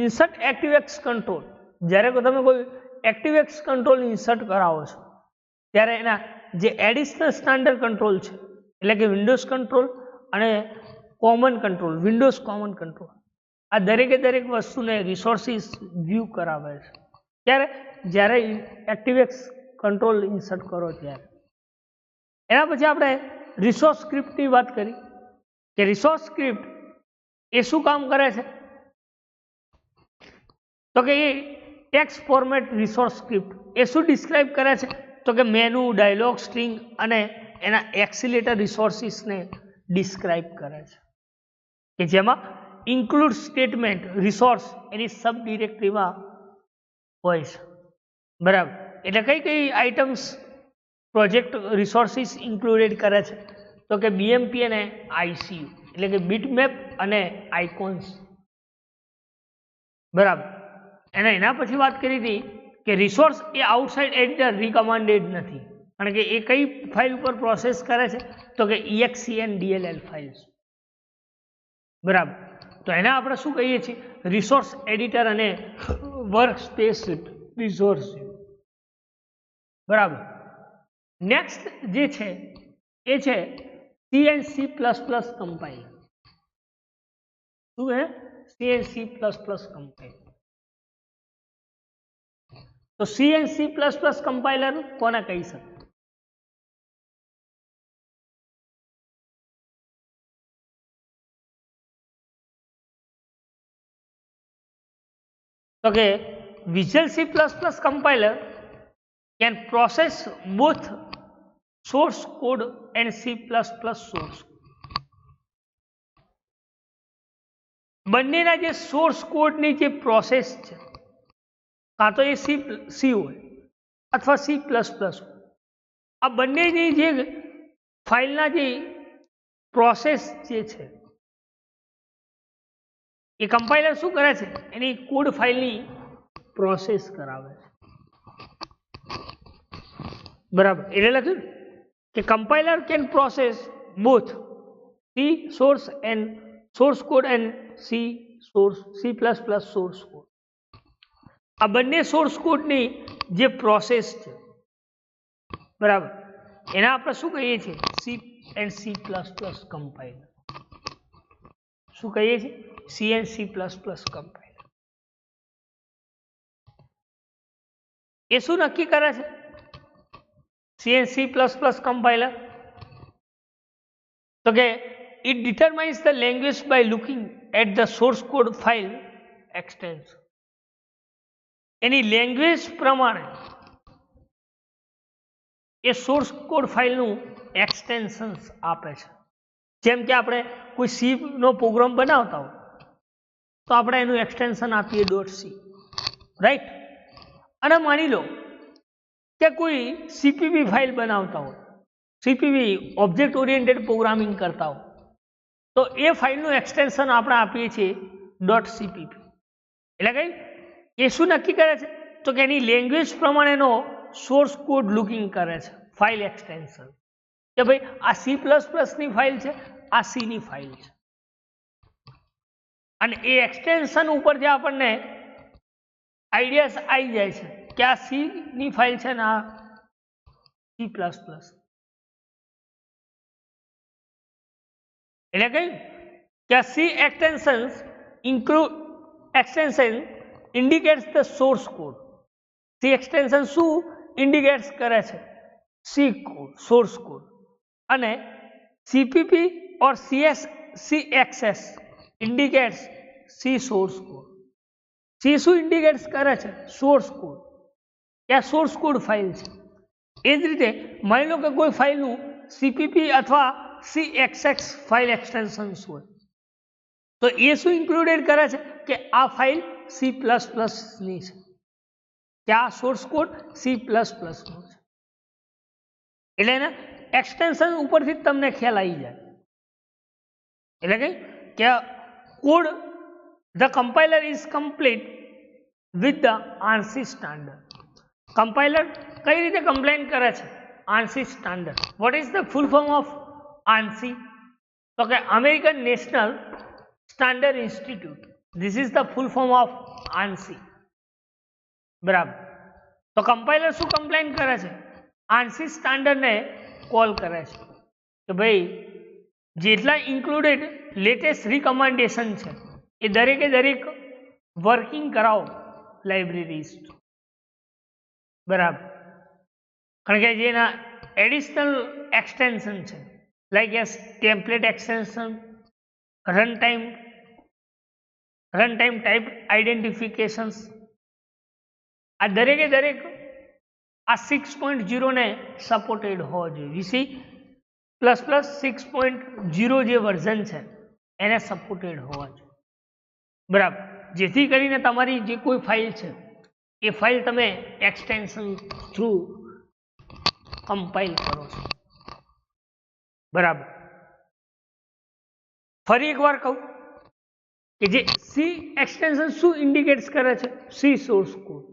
ઇન્સર્ટ એક્ટિવેક્સ કંટ્રોલ. જ્યારે તમે કોઈ એક્ટિવેક્સ કંટ્રોલ ઇન્સર્ટ કરાવો છો ત્યારે એના જે એડિશનલ સ્ટાન્ડર્ડ કંટ્રોલ છે એટલે કે વિન્ડોઝ કંટ્રોલ અને common control, Windows common control, આ દરેક વસ્તુને રિસોર્સિસ વ્યૂ કરાવે છે. ત્યારે જ્યારે એક્ટિવેક્સ કંટ્રોલ ઇન્સર્ટ કરો ત્યારે. એના પછી આપણે રિસોર્સ સ્ક્રિપ્ટની વાત કરી કે રિસોર્સ સ્ક્રિપ્ટ એ શું કામ કરે છે? તો કે એ ટેક્સ્ટ ફોર્મેટ રિસોર્સ સ્ક્રિપ્ટ એ શું ડિસ્ક્રાઇબ કરે છે? તો કે મેનુ, ડાયલોગ, સ્ટ્રિંગ અને એના એક્સિલેટર રિસોર્સિસને ડિસ્ક્રાઇબ કરે છે, કે જેમાં ઇન્ક્લુડ સ્ટેટમેન્ટ રિસોર્સ એની સબ ડિરેક્ટરીમાં હોય છે. બરાબર. એટલે કઈ આઇટમ્સ પ્રોજેક્ટ રિસોર્સિસ ઇન્ક્લુડેડ કરે છે? તો કે બીએમપી અને આઈસીયુ એટલે કે બીટમેપ અને આઇકોન્સ. બરાબર. એના પછી વાત કરી હતી કે રિસોર્સ એ આઉટસાઇડ એડિટર રિકમેન્ડેડ નથી, કારણ કે એ કઈ ફાઇલ ઉપર પ્રોસેસ કરે છે? તો કે exe and dll ફાઇલ્સ. બરાબર. તો એને આપણે શું કહીએ છીએ? રિસોર્સ એડિટર અને વર્કસ્પેસ રિસોર્સ. બરાબર. નેક્સ્ટ જે છે એ છે C and C++ કમ્પાઇલર. શું હે? C and C++ compiler. તો C and C++ કમ્પાઇલર કોને કહી શકે? તો કે Visual C++ compiler can process both source code and C++ source. બંનેના જે સોર્સ કોડની જે પ્રોસેસ છે કાં તો એ સી હોય અથવા C++ હોય, આ બંનેની જે ફાઇલના જે પ્રોસેસ જે છે એ કમ્પાઇલર શું કરે છે, એની કોડ ફાઇલની પ્રોસેસ કરાવે છે, બરાબર. એટલે લખ્યું કે compiler can process both C source and source code end C plus plus source code. આ બંને સોર્સ કોડની જે પ્રોસેસ છે, બરાબર, એના આપણે શું કહીએ છીએ, C and C plus plus compiler. શું કહીએ છીએ, C and C plus plus compiler. એ શું નક્કી કરે છે, C and C plus plus compiler? તો કે it determines the language by looking at the source code file extension. Any language પ્રમાણે એ સોર્સ કોડ ફાઇલનું એક્સટેન્શન્સ આપે છે. જેમ કે આપણે કોઈ સી નો પ્રોગ્રામ બનાવતા હોય તો આપણે એનું એક્સટેન્શન આપીએ .c, રાઈટ. અને માની લો કે કોઈ સીપીપી ફાઇલ બનાવતા હોય, સીપીપી ઓબ્જેક્ટ ઓરિએન્ટેડ પ્રોગ્રામિંગ કરતા હોય, તો એ ફાઇલનું એક્સટેન્શન આપણે આપીએ છીએ .cpp. એટલે કે એ શું નક્કી કરે છે, તો કે એની લેંગ્વેજ પ્રમાણેનો સોર્સ કોડ લુકિંગ કરે છે, ફાઇલ એક્સટેન્શન, કે ભાઈ આ સી પ્લસ પ્લસની ફાઇલ છે, આ સીની ફાઇલ છે. અને એ એક્સટેન્શન ઉપર જે આપણને આઈડિયાસ આવી જાય છે કે આ સીની ફાઇલ છે ને આ સી પ્લસ પ્લસ. એટલે કે આ C extension indicates the source code. C extension શું ઇન્ડિકેટ્સ કરે છે, સી કોડ, સોર્સ કોડ. અને સીપીપી ઓર CXS indicates C source code. C શું ઇન્ડિકેટ્સ કરે છે, સોર્સ કોડ, કે આ સોર્સ કોડ ફાઇલ છે. એ જ રીતે માની લો કે કોઈ ફાઇલનું સીપીપી અથવા CXS ફાઇલ એક્સટેન્શન હોય તો એ શું ઇન્ક્લુડેડ કરે છે કે આ ફાઇલ સી પ્લસ પ્લસની છે, કે આ સોર્સ કોડ સી પ્લસ પ્લસનો છે. એટલે એના એક્સટેન્શન ઉપરથી જ તમને ખ્યાલ આવી જાય. એટલે કે code the compiler is complete with the ANSI standard. Compiler કઈ રીતે કમ્પ્લેન કરે છે, ANSI standard. What is the full form of ANSI? તો કે American national standard institute. This is the full form of ANSI. બરાબર. તો કમ્પાઇલર શું કમ્પ્લેન કરે છે, ANSI સ્ટાન્ડર્ડને કોલ કરે છે કે ભાઈ જેટલા ઇન્ક્લુડેડ લેટેસ્ટ રિકમેન્ડેશન છે એ દરેકે દરેક વર્કિંગ કરાવો લાઇબ્રેરીઝ. બરાબર. કારણ કે જેના એડિશનલ એક્સટેન્શન છે, like S template extension, run time type identifications, આ દરેકે દરેક આ 6.0 ને સપોર્ટેડ હોવો જોઈએ. વીસી પ્લસ પ્લસ 6.0 જે વર્ઝન છે એને સપોર્ટેડ હોવા જોઈએ. બરાબર. જેથી કરીને તમારી જે કોઈ ફાઇલ છે એ ફાઇલ તમે એક્સટેન્શન થ્રુ કમ્પાઇલ કરો છો. બરાબર. ફરી એકવાર કહું કે જે સી એક્સટેન્શન શું ઇન્ડિકેટ્સ કરે છે, સી સોર્સ કોડ.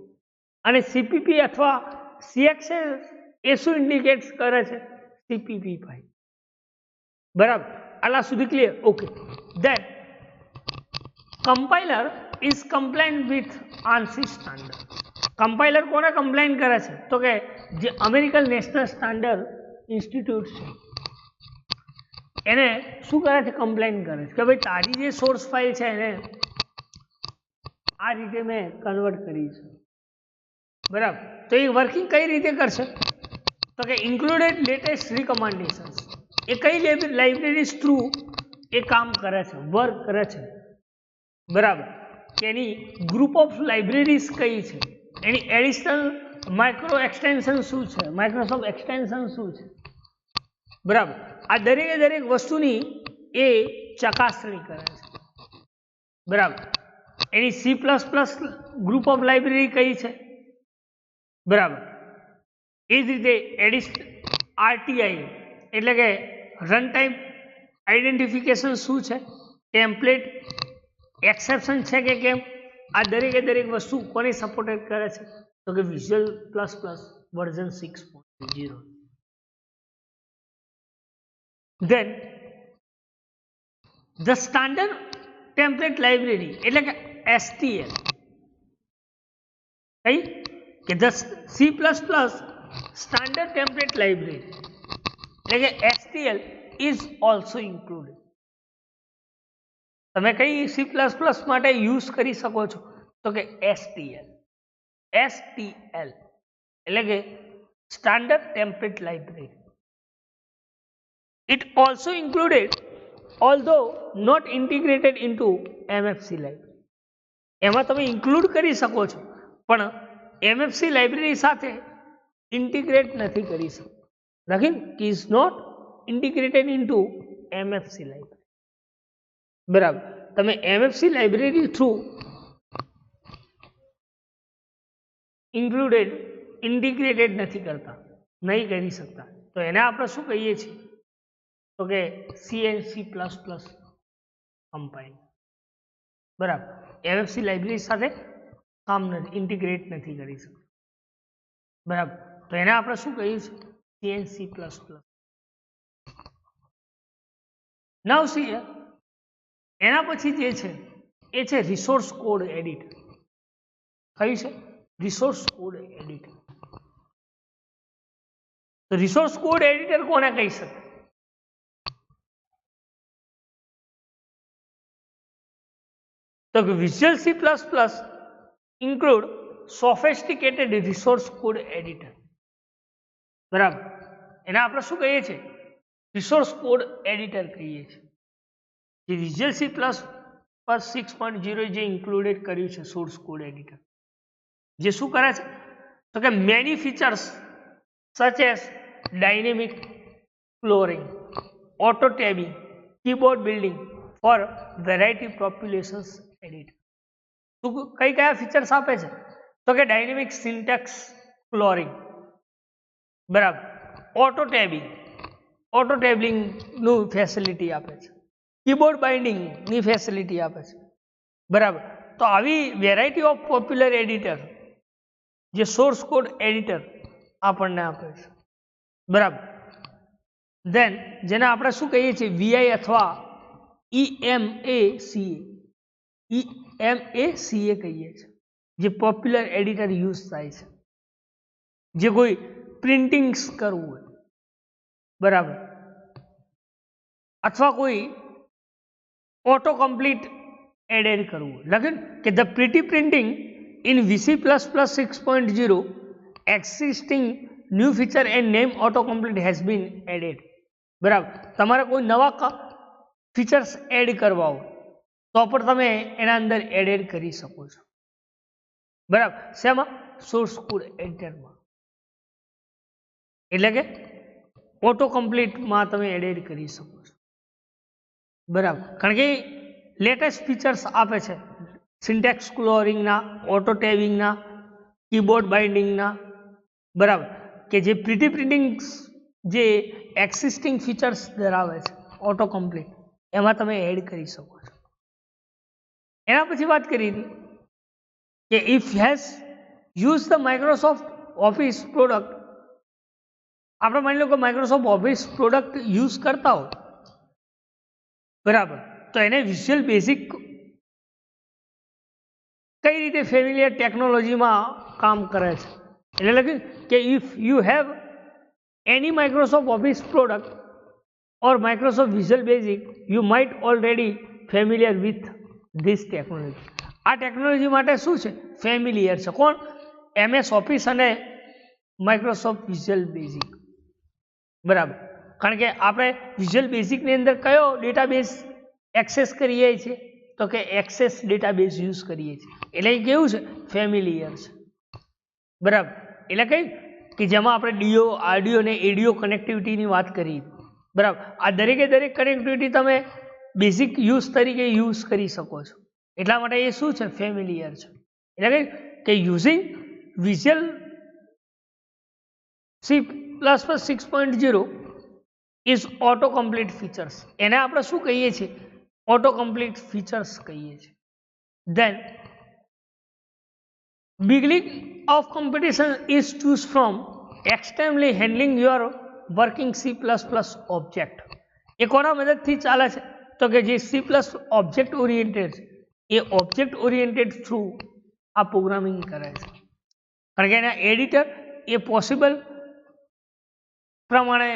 અને સીપીપી અથવા CXS એ શું ઇન્ડિકેટ્સ કરે છે, સીપીપી ફાઇલ. બરાબર. આલા સુધી clear? Okay. Then compiler is compliant with ANSI standard. Compiler કોને કમ્પ્લેન કરે છે, તો કે જે અમેરિકન નેશનલ સ્ટાન્ડર્ડ ઇન્સ્ટિટ્યૂટ છે એને શું કરે છે, કમ્પ્લેન કરે છે કે ભાઈ તારી જે સોર્સ ફાઇલ છે એને આ રીતે મેં કન્વર્ટ કરી છે. બરાબર. તો એ વર્કિંગ કઈ રીતે કરશે, તો કે ઇન્ક્લુડેડ લેટેસ્ટ રિકમેન્ડેશન્સ. એ કઈ લાઇબ્રેરીઝ થ્રુ એ કામ કરે છે, વર્ક કરે છે. બરાબર. કે એની ગ્રુપ ઓફ લાઇબ્રેરીઝ કઈ છે, એની એડિશનલ માઇક્રો એક્સટેન્શન શું છે, માઇક્રોસોફ્ટ એક્સટેન્શન શું છે. બરાબર. આ દરેકે દરેક વસ્તુની એ ચકાસણી કરે છે. બરાબર. એની C plus plus group of library કઈ છે. બરાબર. એ જ રીતે RTI એટલે કે રન ટાઈમ આઈડેન્ટિફિકેશન શું છે, ટેમ્પલેટ એક્સેપ્શન છે કે કેમ, આ દરેકે દરેક વસ્તુ કોને સપોર્ટેડ કરે છે, તો કે visual plus plus version 6.0. Then the standard template library એટલે કે STL, કઈ કે the C++ standard template library એટલે કે STL ઇઝ ઓલ્સો ઇન્ક્લુડેડ. તમે કઈ C++ માટે યુઝ કરી શકો છો, તો કે STL એટલે કે standard template library. It also included, although not integrated into MFC library. એમાં તમે ઇન્ક્લુડ કરી શકો છો પણ MFC લાઇબ્રેરી સાથે ઇન્ટિગ્રેટ નથી કરી શકો. લખીને કે is not integrated into MFC library. બરાબર, તમે MFC લાઇબ્રેરી થ્રુ ઇન્ટિગ્રેટેડ નથી કરતા, નહીં કરી શકતા, તો એને આપણે શું કહીએ છીએ, તો કે C and C++ કમ્પાઇલ. બરાબર, MFC લાઇબ્રેરી સાથે કામ નથી, ઇન્ટિગ્રેટ નથી કરી શકતા. બરાબર, તો એને આપણે શું કહીએ છીએ, C and C++. Now C એના પછી જે છે એ છે રિસોર્સ કોડ એડિટર. કયું છે? Resource code editor. તો રિસોર્સ કોડ એડિટર કોને કહી શકે? તો visual C++ include sophisticated resource code editor. બરાબર, એને આપણે શું કહીએ છીએ? રિસોર્સ કોડ એડિટર કહીએ છીએ. જે વિઝ્યુઅલ C++ 6.0 જે ઇન્ક્લુડેડ કર્યું છે સોર્સ કોડ એડિટર, જે શું કરે છે, તો કે many features such as dynamic flooring, auto tabbing, keyboard building for variety populations editor. કઈ કયા ફીચર્સ આપે છે, તો કે ડાયનેમિક સિન્ટેક્સ ફ્લોરિંગ, બરાબર, ઓટો ટેબિંગનું ફેસિલિટી આપે છે, કીબોર્ડ બાઇન્ડિંગની ફેસિલિટી આપે છે. બરાબર, તો આવી વેરાયટી ઓફ પોપ્યુલર એડિટર જે સોર્સ કોડ એડિટર આપણને આપે છે. બરાબર, ધેન જેને આપણે શું કહીએ છીએ, VI અથવા EMACA કહીએ છીએ, જે પોપ્યુલર એડિટર યુઝ થાય છે, જે કોઈ પ્રિન્ટિંગ્સ કરવું હોય, બરાબર, અથવા કોઈ ઓટો કમ્પ્લીટ એડ કરવું હોય. લખે કે the pretty printing in VC++ 6.0 existing new feature and name auto complete has been added. બરાબર, તમારે કોઈ નવા ફીચર્સ એડ કરવા હોય તો પણ તમે એના અંદર એડ કરી શકો છો. બરાબર, શેમાં? સોર્સ કોડ એડિટરમાં, એટલે કે ઓટો કમ્પ્લીટમાં તમે એડ કરી શકો છો. બરાબર, કારણ કે લેટેસ્ટ ફીચર્સ આપે છે સિન્ટેક્સ ફ્લોરિંગના, ઓટો ટેબિંગના, કીબોર્ડ બાઇન્ડિંગના. બરાબર, કે જે પ્રિટી પ્રિન્ટિંગ જે એક્સિસ્ટિંગ ફીચર્સ ધરાવે છે ઓટો કમ્પ્લીટ, એમાં તમે એડ કરી શકો છો. એના પછી વાત કરી હતી કે if has use the Microsoft office product. આપણે માની લો કે માઇક્રોસોફ્ટ ઓફિસ પ્રોડક્ટ યુઝ કરતા હો, બરાબર, તો એને વિઝ્યુઅલ બેઝિક કઈ રીતે ફેમિલિયર ટેકનોલોજીમાં કામ કરે છે, એટલે લખ્યું કે if you have any Microsoft office product or Microsoft Visual Basic, you might already familiar with this technology. આ ટેકનોલોજી માટે શું છે? ફેમિલિયર છે. કોણ? MS ઓફિસ અને માઇક્રોસોફ્ટ વિઝ્યુઅલ બેઝિક. બરાબર, કારણ કે આપણે વિઝ્યુઅલ બેઝિકની અંદર કયો ડેટાબેઝ એક્સેસ કરીએ છીએ, તો કે એક્સેસ ડેટાબેઝ યુઝ કરીએ છીએ. એટલે એ કેવું છે? ફેમિલિયર છે. બરાબર, એટલે કઈ કે જેમાં આપણે ડીઓ, આરડીઓ અને એડીઓ કનેક્ટિવિટીની વાત કરી. બરાબર, આ દરેકે દરેક કનેક્ટિવિટી તમે બેઝિક યુઝ તરીકે યુઝ કરી શકો છો. એટલા માટે એ શું છે? ફેમિલિયર છે. એટલે કે using visual C++ 6.0 is auto complete features, એને આપણે શું કહીએ છીએ? ઓટો કમ્પ્લીટ ફીચર્સ કહીએ છીએ. Then beginning of competition is choose from externally handling your working C++ object. એ કોના મદદથી ચાલે છે? તો કે જે C+ ઓબ્જેક્ટ ઓરિએન્ટેડ છે એ ઓબ્જેક્ટ ઓરિએન્ટેડ થ્રુ આ પ્રોગ્રામિંગ કરે છે. કારણ કે એના એડિટર એ પોસિબલ પ્રમાણે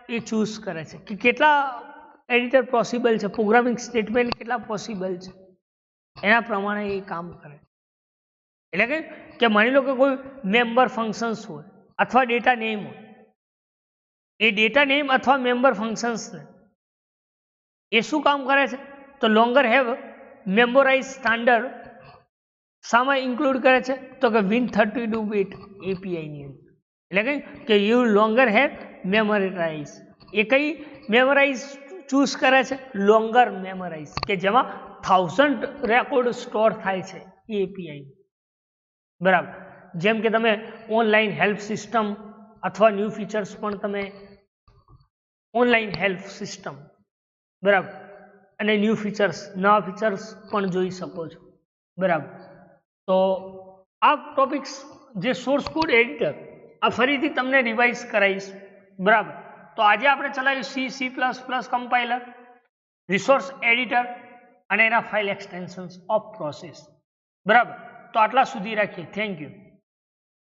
એ ચૂઝ કરે છે કે કેટલા એડિટર પોસિબલ છે, પ્રોગ્રામિંગ સ્ટેટમેન્ટ કેટલા પોસિબલ છે, એના પ્રમાણે એ કામ કરે. એટલે કે માની લો કે કોઈ મેમ્બર ફંક્શન્સ હોય અથવા ડેટા નેમ હોય, એ ડેટા નેમ અથવા મેમ્બર ફંક્શન્સને એ શું કામ કરે છે? તો લોંગર હેવ મેમોરાઇઝ સ્ટાન્ડર્ડ શામાં ઇન્ક્લુડ કરે છે? તો કે Win32 બીટ એપીઆઈની અંદર. એટલે કે યુ લોંગર હેવ મેમોરાઇઝ, એ કઈ મેમોરાઇઝ ચૂઝ કરે છે? લોંગર મેમોરાઇઝ, કે જેમાં 1000 રેકોર્ડ સ્ટોર થાય છે એ એપીઆઈ. બરાબર. જેમ કે તમે ઓનલાઈન હેલ્પ સિસ્ટમ અથવા ન્યૂ ફીચર્સ પણ તમે ઓનલાઈન હેલ્પ સિસ્ટમ, બરાબર, અને ન્યૂ ફીચર્સ, નવા ફીચર્સ પણ જોઈ શકો છો. બરાબર. તો આ ટોપિક્સ જે સોર્સ કોડ એડિટર, આ ફરીથી તમને રિવાઇઝ કરાવીશ. બરાબર. તો આજે આપણે ચલાવ્યું C++ કમ્પાઇલર, રિસોર્સ એડિટર અને એના ફાઇલ એક્સટેન્શન્સ ઓફ પ્રોસેસ. બરાબર. તો આટલા સુધી રાખીએ. Thank you.